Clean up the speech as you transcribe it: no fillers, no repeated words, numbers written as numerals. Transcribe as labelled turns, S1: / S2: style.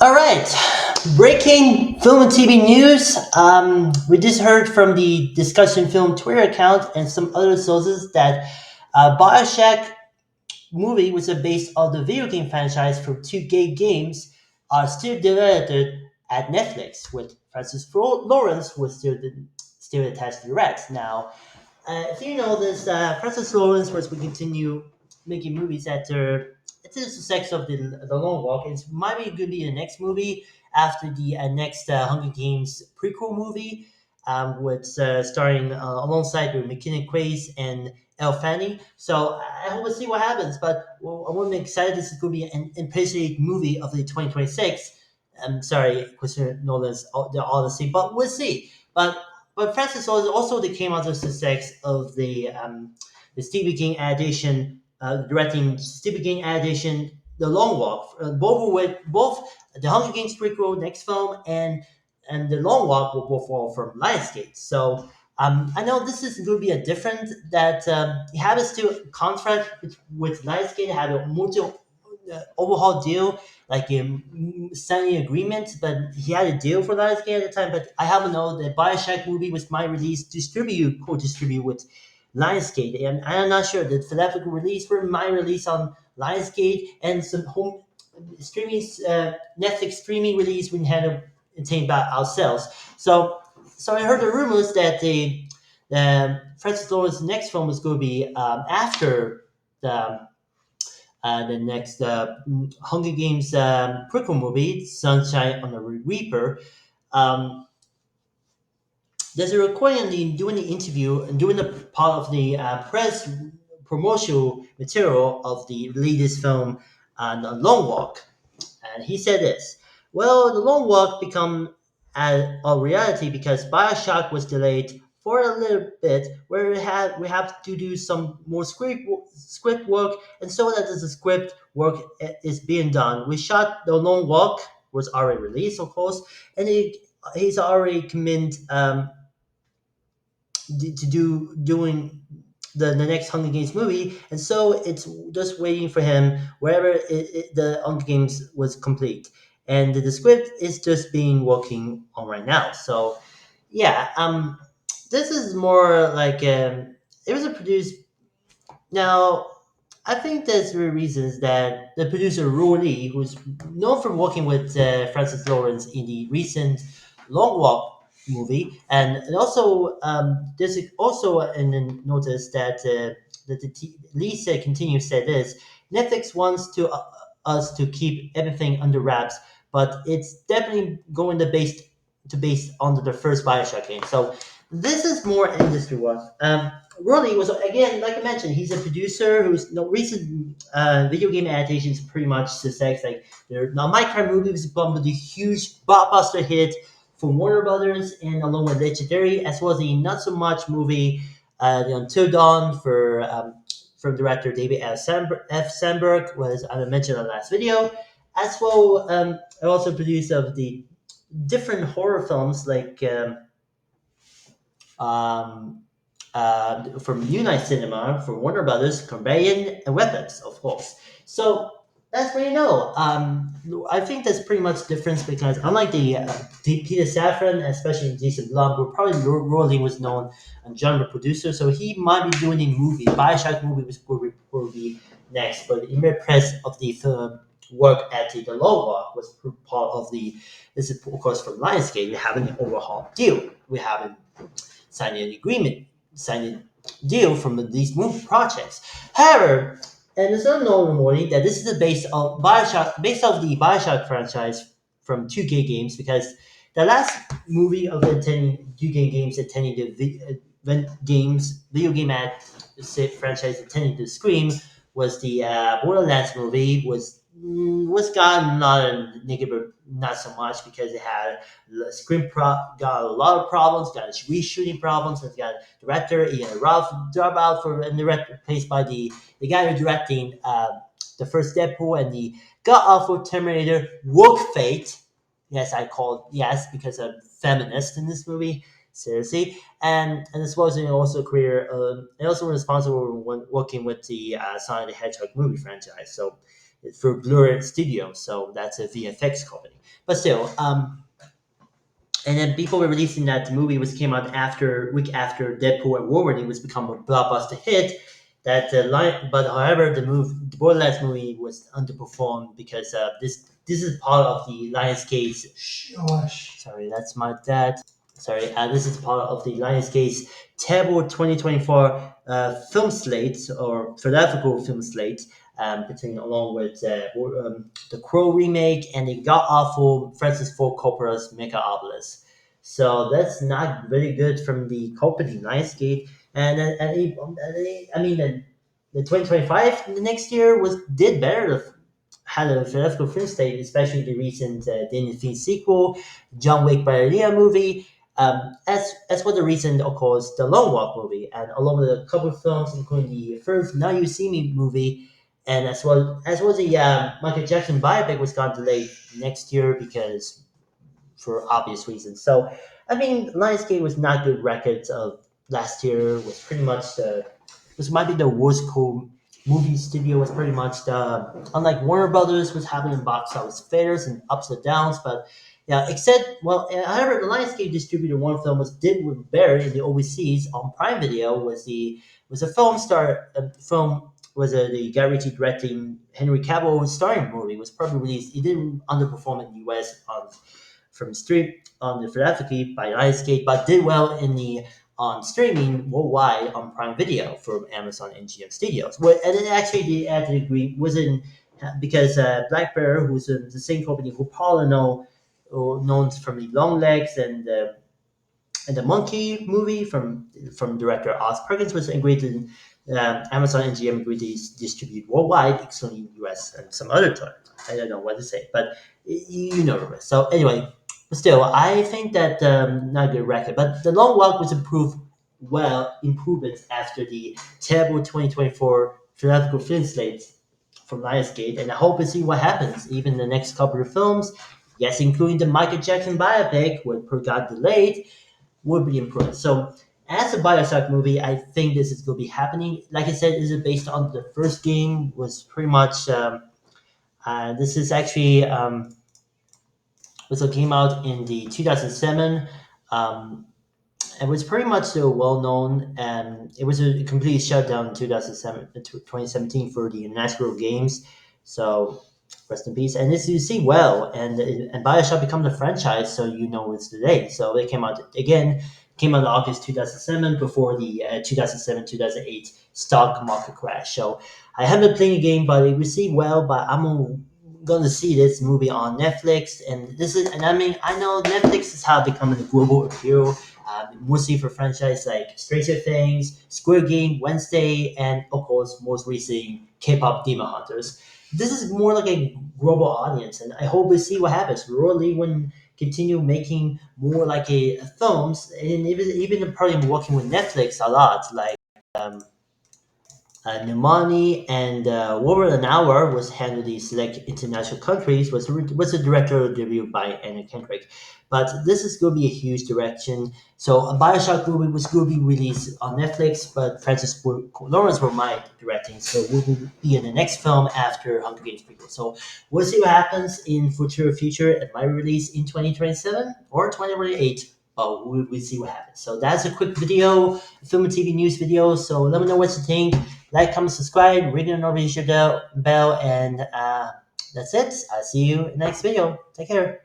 S1: All right, breaking film and TV news. We just heard from the discussion film Twitter account and some other sources that Bioshock movie, which is based on the video game franchise from two gay games, are still developed at Netflix, with Lawrence was still attached to the Rex. Now, if you know this, Francis Lawrence was will continue making movies after it's the success of the Long Walk. It might be going to be the next movie after the next Hunger Games prequel movie, with starring alongside with McKinnon Quays and Elle Fanning. So I hope we'll see what happens. But I'm excited. This is going to be an implicit movie of the 2026. I'm sorry, Christopher Nolan's they're all the same, but we'll see. But Francis also they came out of the success of the Stephen King adaptation, directing Stephen King adaptation, The Long Walk. Both the Hunger Games prequel, next film, and The Long Walk were both all from Lionsgate. So I know this is going to be a different that he had a still contract with Lionsgate, had a multi overhaul deal, like signing agreement, but he had a deal for Lionsgate at the time. But I haven't know the Bioshock movie was my release, co-distribute with Lionsgate, and I'm not sure the theatrical release for my release on Lionsgate and some home streaming, Netflix streaming release we had obtained by ourselves. So I heard the rumors that the Francis Lawrence's next film was going to be after the next Hunger Games prequel movie, Sunshine on the Reaper. Um, there's a recording of doing the interview and doing the part of the press promotional material of the latest film, The Long Walk. And he said this: well, The Long Walk become a reality because Bioshock was delayed for a little bit, where we have to do some more script work, and so that as the script work is being done, we shot The Long Walk was already released, of course, and he's already committed to doing the next Hunger Games movie, and so it's just waiting for him wherever the Hunger Games was complete, and the script is just being working on right now. So, yeah, this is more like it was a produced now. I think there's three reasons that the producer Roy Lee, who's known for working with Francis Lawrence in the recent Long Walk movie, and also there's also an notice that Lee said continues said this: Netflix wants to us to keep everything under wraps, but it's definitely going to base on the first Bioshock game. So this is more industry work. Rolly was again, like I mentioned, he's a producer who's no recent video game adaptations pretty much success. Like now, Minecraft movie was bumped a huge blockbuster hit for Warner Brothers and along with Legendary, as well as a not so much movie, the Until Dawn for from director David F. Sandberg was I mentioned in the last video, as well. I also produced of the different horror films like. Um, from Unite Cinema, from Warner Brothers, Conveyan, and Weapons, of course. So that's what you know. I think that's pretty much difference because unlike the Peter Safran, especially Jason Blum, who probably Rowling was known a genre producer, so he might be doing a movie. Bioshock movie will be next, but the impress of the film work at the Low Walk was part of the. This is of course from Lionsgate. We have an overhaul deal. We haven't signed an agreement, signed a deal from these movie projects. However, and it's unknown morning that this is the base of Bioshock, based off the Bioshock franchise from 2K Games, because the last movie of the 2K Games attending the video game ad franchise attending to Scream was the Borderlands movie was got not a negative, not so much because it had got a lot of problems, got reshooting problems, it's got director Ian Ralph drop out for and director replaced by the guy who directing the first Deadpool and the god awful Terminator Woke Fate. Yes, I called yes because I'm feminist in this movie. Seriously, and as well as also career, and also responsible when working with the Sonic the Hedgehog movie franchise. So for Blur Studio, so that's a VFX company. But still, and then people were releasing that the movie was came out after week after Deadpool and Wolverine was become a blockbuster hit. That the line, but however, the Borderlands movie was underperformed because this is part of the Lionsgate's. Shush. Sorry, that's my dad. Sorry, this is part of the Lionsgate's terrible 2024 film slate or theatrical film slate, between along with the Crow remake and the god awful Francis Ford Coppola's Mechaopolis. So that's not really good from the company Lionsgate. I mean, the 2025 the next year was did better. Had a theatrical film slate, especially the recent Daniel Fiend sequel, John Wick Ballerina movie, as for the recent, of course, the Lone Walk movie, and along with a couple of films, including the first Now You See Me movie, and as well the Michael Jackson biopic was got delayed next year because for obvious reasons. So, I mean, Lionsgate was not good records of last year. Was pretty much this might be the worst cool movie studio. Was pretty much the unlike Warner Brothers was having box office failures and ups and downs, but yeah, except well, however, the Lionsgate distributed one film was did with better in the overseas on Prime Video was a film was the Guy Ritchie directing Henry Cavill starring movie was probably released. It didn't underperform in the US on from street on the Philadelphia by Lionsgate, but did well in the on streaming worldwide on Prime Video from Amazon and GM Studios. Well, and then actually the added degree was in because Black Bear, who's the same company who probably known from the Long Legs and the Monkey movie from director Oz Perkins was agreed to Amazon and GM agreed to distribute worldwide, excluding US and some other times. I don't know what to say, but you know the rest. So anyway, still, I think that not a good record, but the Long Walk was improvements after the terrible 2024 theatrical film slate from Lionsgate, and I hope to see what happens. Even the next couple of films, yes, including the Michael Jackson biopic, which got delayed, would be improved. So as a Bioshock movie, I think this is going to be happening. Like I said, this is based on the first game. Was pretty much this is actually this came out in the 2007. Um, it was pretty much well known, and it was a complete shutdown in 2017 for the Natural Games. So rest in peace. And this you see well, and Bioshock become the franchise, so you know it's today. So they came out again, came out in August 2007 before the 2007-2008 stock market crash. So I haven't been playing a game, but it received well. But I'm going to see this movie on Netflix, and I mean I know Netflix is how becoming a global appeal, mostly for franchise like Stranger Things, Squid Game, Wednesday, and of course, most recently, K-pop Demon Hunters. This is more like a global audience, and I hope we see what happens. Roy Lee will continue making more like a films, and even probably working with Netflix a lot, like. Numani and Over an Hour was handled in select international countries was a directorial debut by Anna Kendrick. But this is going to be a huge direction. So a Bioshock movie was going to be released on Netflix, but Francis Lawrence will mind directing, so we will be in the next film after Hunger Games prequel. So we'll see what happens in future. It might release in 2027 or 2028. But we'll see what happens. So that's a quick video, film and TV news video. So let me know what you think. Like, comment, subscribe, ring the notification bell, and that's it. I'll see you in the next video. Take care.